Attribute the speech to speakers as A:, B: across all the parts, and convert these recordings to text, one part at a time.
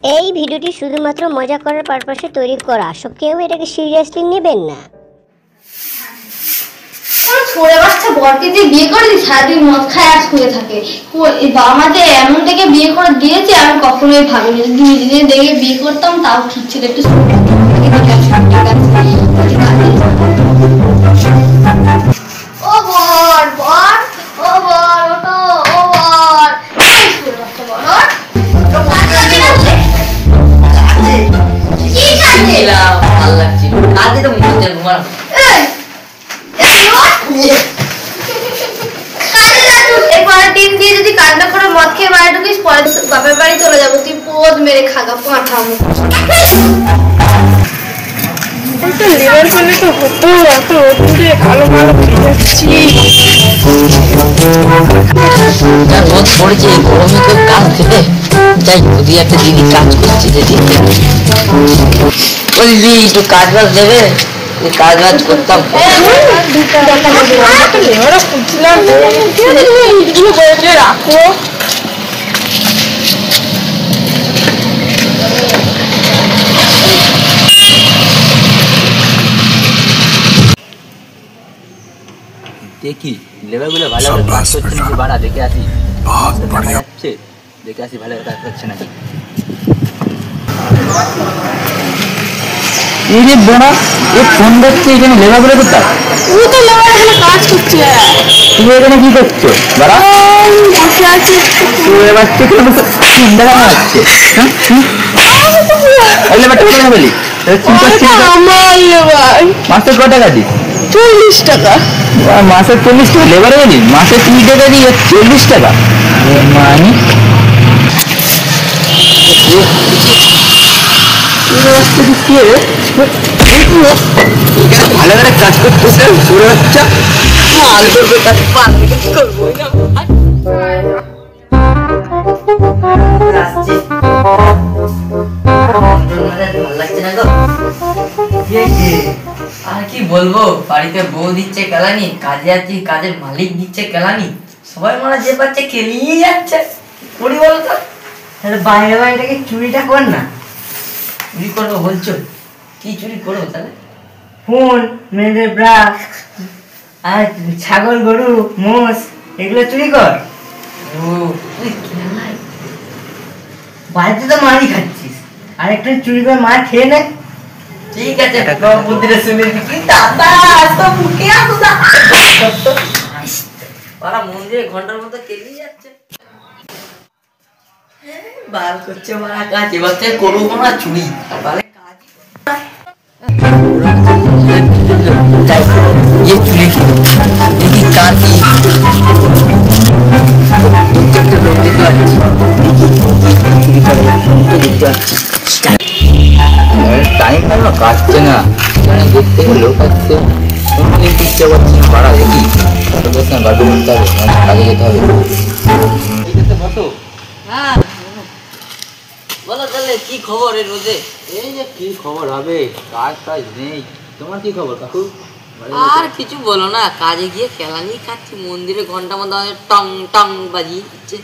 A: এই ভিডিওটি শুধুমাত্র মজা করার পারপাসে তৈরি করা, কেউ এটাকে সিরিয়াসলি নেবেন না।
B: ছোড়ে বাচ্চা বরকে দিয়ে বিয়ে করে দিই, সারাদিন মদ খায় আর শুয়ে থাকে। আমাদের এমনটাকে বিয়ে করে দিয়েছে আমি কখনোই ভাবিনি। 2 দিনে দেখে বিয়ে করতাম তাও ঠিক ছিল, একটু ও বর বর ও বর ওটো ও বর দিন দিয়ে যদি কান্না করে মদ খেয়ে বাড়ি ঢুকিস, পরে বাপের বাড়ি চলে যাবো, তুই পোদ মেরে খাগা পাঠা
C: লেবার করলে তো হতো, এত রোদ্দুরে কালো কালো খেয়ে যাচ্ছি।
D: রোদ পড়েছে, গরমে কেউ কাজ দেবে? যাই যদি একটা দিদি কাজ করছে, যদি ওই দিদি একটু কাজ বাজ দেবে, কাজ বাজ করতাম।
C: লেবারও খুঁজছিলাম, ইটগুলো বয়ে রাখো।
E: দেখি লেবারগুলো ভালো করে কাজ করছে নাকি, বাড়া দেখে আসি। যাচ্ছে দেখে আসি ভালো কাজ করছে নাকি। এই যে বোনা এ ফোন করছে, এখানে লেবারগুলো কোথায়?
C: ও তো লেবার এখানে কাজ করছে।
E: তুমি এখানে কি করছো? বাড়া
C: বসে আছি।
E: এবার থেকে চিন্তা কেন হচ্ছে? লেবারটা কোথায় বলি?
C: আমার লেবার
E: মাসে ক টাকা দিস?
C: 40 টাকা।
E: মাসে 40 টাকা লেবারে বলি? মাসে 3 টাকা দিয়ে 40 টাকা মানে ভালো করে কাজ করতেছে পুরো বাচ্চা।
D: মাল করবে কাজ পারবে, কি করবো? আর কি বলবো, বাড়িতে বউ দিচ্ছে কেলানি, কাজে আছি কাজের মালিক দিচ্ছে কেলানি, সবাই মারা যে পাচ্ছে খেলিয়ে যাচ্ছে। করি বলতো, তাহলে বাইরে বাইরেটাকে চুরিটা কর না। চুরি করবো বলছো? কি চুরি করবো তাহলে? ফোন, মেয়েদের ব্রা, আর ছাগল গরু মোষ এগুলো চুরি কর। ও তুই খেলাই বাড়িতে তো মারই খাচ্ছিস, আর একটা চুরি করে মার খেয়ে নে। ঠিক আছে, বুদ্ধিটা শুনে কি দাদা তো মুখে আসো না। ওরা মন্দিরে ঘন্টার মতো কেলিয়ে যাচ্ছে, বাল করছে মারা কাজ। এবার থেকে করবো না চুরি, বালে কাজ ये चुरी देखी कान की প্রত্যেকটা লোক দেখতে পাচ্ছি, দেখতে পাচ্ছি
E: টাইম না কাটছে না, দেখতে লোক আসছে, ইচ্ছা করছে না। বাড়া দেখি গল্প করতে হবে, কাজে যেতে হবে। বসো।
D: হ্যাঁ বলো তাহলে কি খবর এর রোদে?
E: এই যে কি খবর হবে, কাজ টাজ নেই। তোমার কি খবর কাকু?
D: আর কিছু বলো না, কাজে গিয়ে কেলানি খাচ্ছি, মন্দিরে ঘন্টা মতো টং টং বাজিয়ে দিচ্ছে।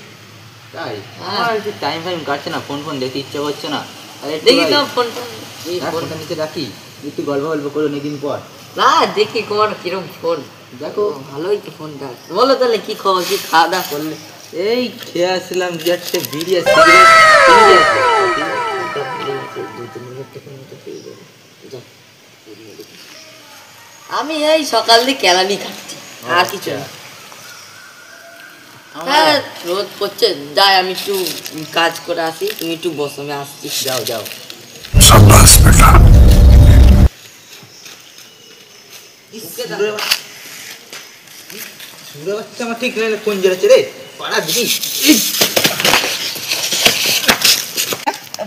E: তাই আমার একটু টাইম ফাইম কাটছে না, ফোন ফোন দেখতে ইচ্ছা করছে না।
D: দেখি তো ফোনটা,
E: ফোনটা নিচে রাখি, একটু গল্প গল্প করো অনেকদিন পর।
D: না দেখি তোমার কিরম ফোন, দেখো ভালোই তো ফোনটা। বলো তাহলে কি খবর, কি খাওয়া দাওয়া করলে?
E: এই খেয়ে আসলাম যে একটা বিড়ি আর
D: আমি এই সকাল দিয়ে কেলানি খাচ্ছি, আর কিছু না। হ্যাঁ রোদ পড়ছে, যাই আমি একটু কাজ করে আসি, তুমি একটু বসো, আমি আসছি।
E: যাও যাও। সুরে বাচ্চা আমার ঠিক নেই, কোন জেলাচ্ছে রে পাড়া দিদি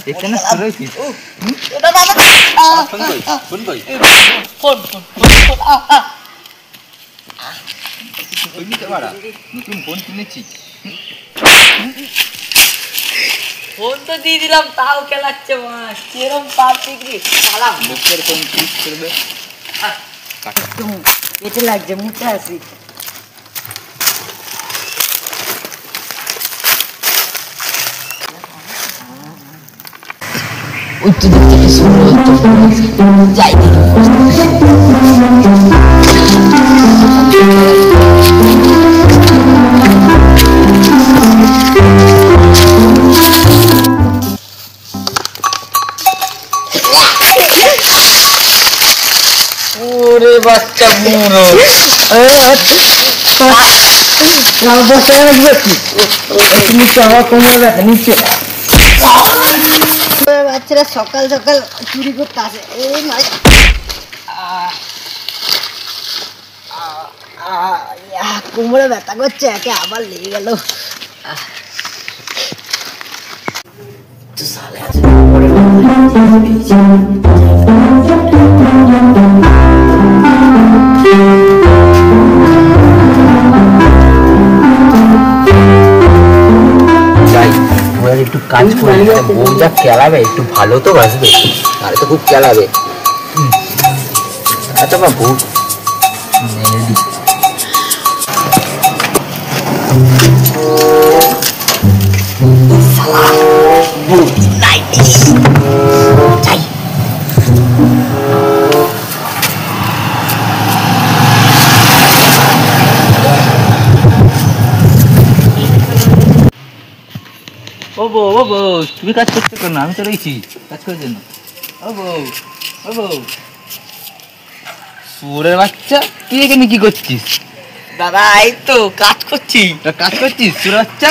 E: দেখতে না সুরেছিস? ফোন কই ফোন নতুন ফোন কিনেছি,
D: ফোন তো দিয়ে দিলাম, তাও খেলাচ্ছে মাছ, কিরম পাপ বিক্রি সালাম।
E: লোকের ফোন ক্লিক করবে,
D: কেটে লাগছে, মুখে আসি।
E: ওই তো দেখতে কি সুন্দর যাই ওরে বাচ্চা বুড়ো নিচে আমার কোমর ব্যথা নিচে
F: বাচ্চারা সকাল সকাল চুরি করতে আসে এই মাই কোমরে ব্যথা করছে একে আবার লেগে গেল
E: একটু কাজ করি বউ যা খেলাবে একটু ভালো তো বাসবে তাহলে তো খুব খেলাবে এত বা বউ ও বউ তুমি কাজ করছো কেন? আমি তো রয়েছি কাজ করার জন্য। ও বউ সুরের বাচ্চা তুই এখানে কি করছিস?
F: দাদা এই তো কাজ করছি
E: কাজ করছিস সুরের বাচ্চা?